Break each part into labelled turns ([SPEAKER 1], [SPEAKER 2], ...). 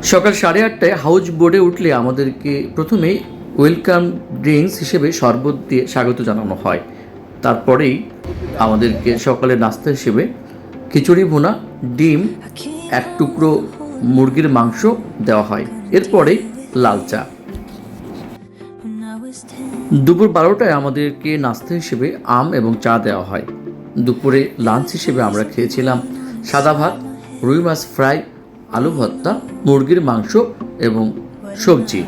[SPEAKER 1] সকাল 8:30টায় হাউস বোটে উঠলে আমাদেরকে প্রথমেই ওয়েলকাম ড্রিঙ্কস হিসেবে শরবত দিয়ে স্বাগত জানানো হয়। তারপরেই আমাদেরকে সকালের নাস্তা হিসেবে খিচুড়ি ভুনা, ডিম, এক টুকরো মুরগির মাংস দেওয়া হয়। এরপরেই লাল চা। দুপুর 12টায় আমাদেরকে নাস্তা হিসেবে আম এবং চা দেওয়া হয়। দুপুরে লাঞ্চ হিসেবে আমরা খেয়েছিলাম সাদা ভাত, রুই মাছ ফ্রাই, আলু ভর্তা, মুরগির মাংস এবং সবজি।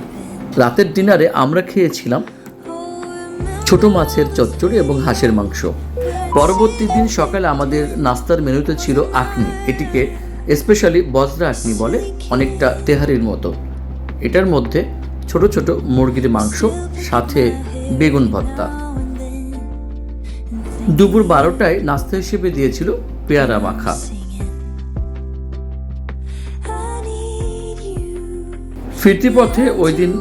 [SPEAKER 1] রাতের ডিনারে আমরা খেয়েছিলাম ছোট মাছের চচ্চড়ি এবং হাঁসের মাংস। পরবর্তী দিন সকালে আমাদের নাস্তার মেনুতে ছিল আখনি। এটিকে স্পেশালি বজরা আখনি বলে, অনেকটা তেহারির মতো। এটার মধ্যে ছোট ছোট মুরগির মাংস, সাথে বেগুন ভর্তা। দুপুর 12টায় নাস্তা হিসেবে দিয়েছিল পেয়ারা মাখা। ফিরতি পথে ওই দিন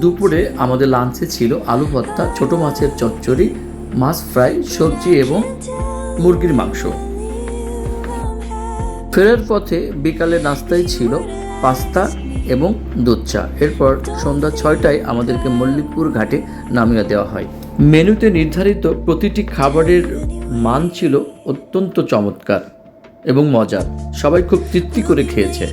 [SPEAKER 1] দুপুরে আমাদের লাঞ্চে ছিল আলু ভর্তা, ছোট মাছের চচ্চড়ি, মাছ ফ্রাই, সবজি এবং মুরগির মাংস। ফেরার পথে বিকালে নাস্তায় ছিল পাস্তা এবং দুধ চা। এরপর সন্ধ্যা 6টায় আমাদেরকে মল্লিকপুর ঘাটে নামিয়ে দেওয়া হয়। মেনুতে নির্ধারিত প্রতিটি খাবারের মান ছিল অত্যন্ত চমৎকার এবং মজার। সবাই খুব তৃপ্তি করে খেয়েছে।